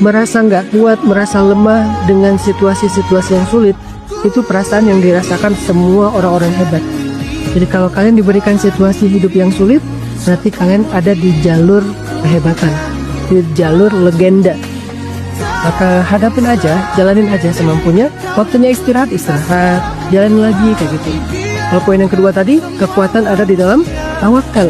merasa nggak kuat, merasa lemah dengan situasi-situasi yang sulit, itu perasaan yang dirasakan semua orang-orang hebat. Jadi kalau kalian diberikan situasi hidup yang sulit, berarti kalian ada di jalur kehebatan, di jalur legenda. Maka hadapin aja, jalanin aja semampunya. Waktunya istirahat, jalanin lagi kayak gitu. Kalau poin yang kedua tadi, kekuatan ada di dalam tawakal.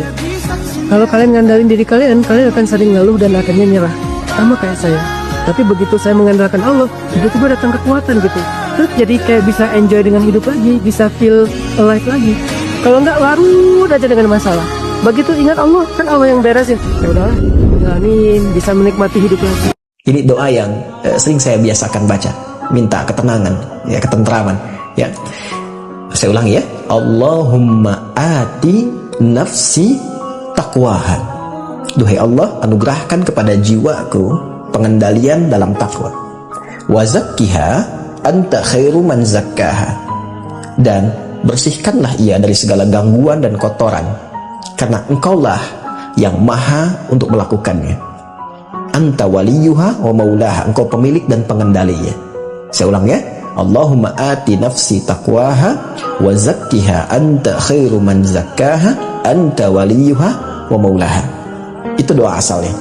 Kalau kalian ngandalin diri kalian akan sering ngeluh dan akhirnya nyerah. Sama kayak saya. Tapi begitu saya mengandalkan Allah, tiba-tiba datang kekuatan gitu. Terus jadi kayak bisa enjoy dengan hidup lagi, bisa feel alive lagi. Kalau enggak, larut aja dengan masalah. Begitu ingat Allah, kan Allah yang beresin. Ya udahlah, jalanin, bisa menikmati hidup lagi. Ini doa yang sering saya biasakan baca, minta ketenangan, ya, ketentraman, ya. Saya ulangi ya. Allahumma ati nafsi taqwaha. Duhai Allah, anugerahkan kepada jiwaku pengendalian dalam takwa. Wa zakkiha anta khairu man zakkaha. Dan bersihkanlah ia dari segala gangguan dan kotoran, karena engkaulah yang maha untuk melakukannya. Anta waliyuha wa maulaha, engkau pemilik dan pengendalinya. Saya ulang ya. Allahumma ati nafsi taqwaha wa zakkiha anta khairu man zakkaha anta waliyuha wa maulaha. Itu doa asalnya.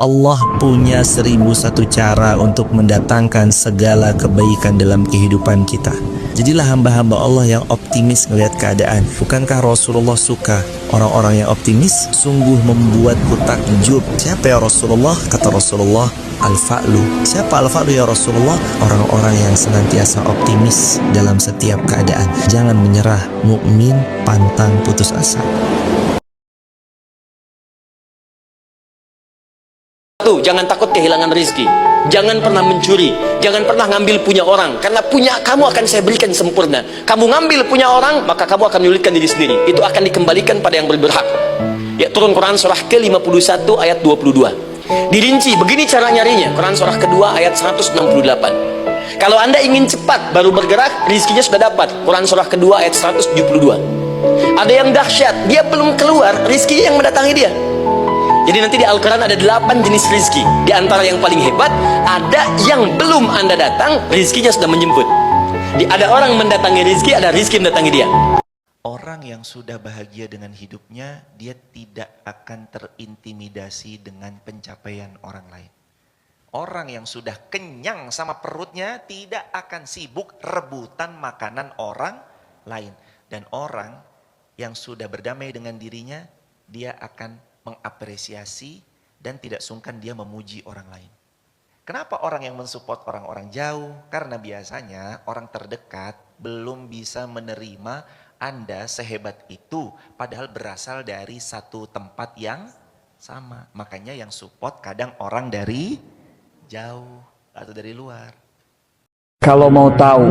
Allah punya 1001 cara untuk mendatangkan segala kebaikan dalam kehidupan kita. Jadilah hamba-hamba Allah yang optimis melihat keadaan. Bukankah Rasulullah suka orang-orang yang optimis? Sungguh membuatku takjub. Siapa ya Rasulullah? Kata Rasulullah, al-fa'lu. Siapa al-fa'lu ya Rasulullah? Orang-orang yang senantiasa optimis dalam setiap keadaan. Jangan menyerah, mukmin pantang putus asa. Jangan takut kehilangan rezeki. Jangan pernah mencuri. Jangan pernah ngambil punya orang. Karena punya kamu akan saya berikan sempurna. Kamu ngambil punya orang, maka kamu akan menyulitkan diri sendiri. Itu akan dikembalikan pada yang berhak. Ya, turun Quran surah ke-51 ayat 22. Dirinci, begini cara nyarinya. Quran surah kedua ayat 168. Kalau Anda ingin cepat baru bergerak, rizkinya sudah dapat. Quran surah kedua ayat 172. Ada yang dahsyat, dia belum keluar, rizkinya yang mendatangi dia. Jadi nanti di Al-Quran ada 8 jenis rizki. Di antara yang paling hebat, ada yang belum Anda datang, rizkinya sudah menjemput. Ada orang mendatangi rizki, ada rizki mendatangi dia. Orang yang sudah bahagia dengan hidupnya, dia tidak akan terintimidasi dengan pencapaian orang lain. Orang yang sudah kenyang sama perutnya, tidak akan sibuk rebutan makanan orang lain. Dan orang yang sudah berdamai dengan dirinya, dia akan mengapresiasi dan tidak sungkan dia memuji orang lain. Kenapa orang yang mensupport orang-orang jauh? Karena biasanya orang terdekat belum bisa menerima Anda sehebat itu, padahal berasal dari satu tempat yang sama. Makanya yang support kadang orang dari jauh atau dari luar. Kalau mau tahu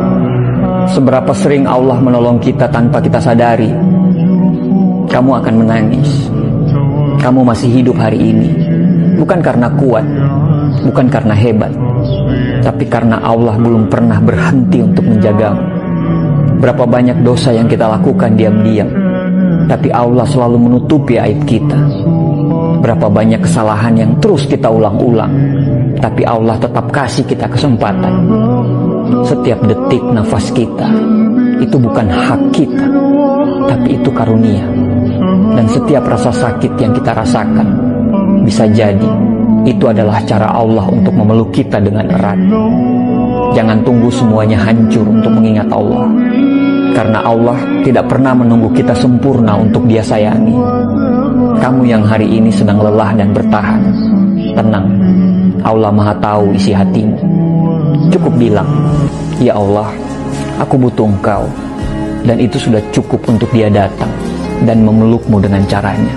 seberapa sering Allah menolong kita tanpa kita sadari, kamu akan menangis. Kamu masih hidup hari ini, bukan karena kuat, bukan karena hebat, tapi karena Allah belum pernah berhenti untuk menjagamu. Berapa banyak dosa yang kita lakukan diam-diam, tapi Allah selalu menutupi aib kita. Berapa banyak kesalahan yang terus kita ulang-ulang, tapi Allah tetap kasih kita kesempatan. Setiap detik nafas kita, itu bukan hak kita, tapi itu karunia. Dan setiap rasa sakit yang kita rasakan, bisa jadi itu adalah cara Allah untuk memeluk kita dengan erat. Jangan tunggu semuanya hancur untuk mengingat Allah, karena Allah tidak pernah menunggu kita sempurna untuk Dia sayangi. Kamu yang hari ini sedang lelah dan bertahan, tenang, Allah Maha tahu isi hatimu. Cukup bilang, ya Allah, aku butuh Engkau. Dan itu sudah cukup untuk Dia datang dan memelukmu dengan caranya.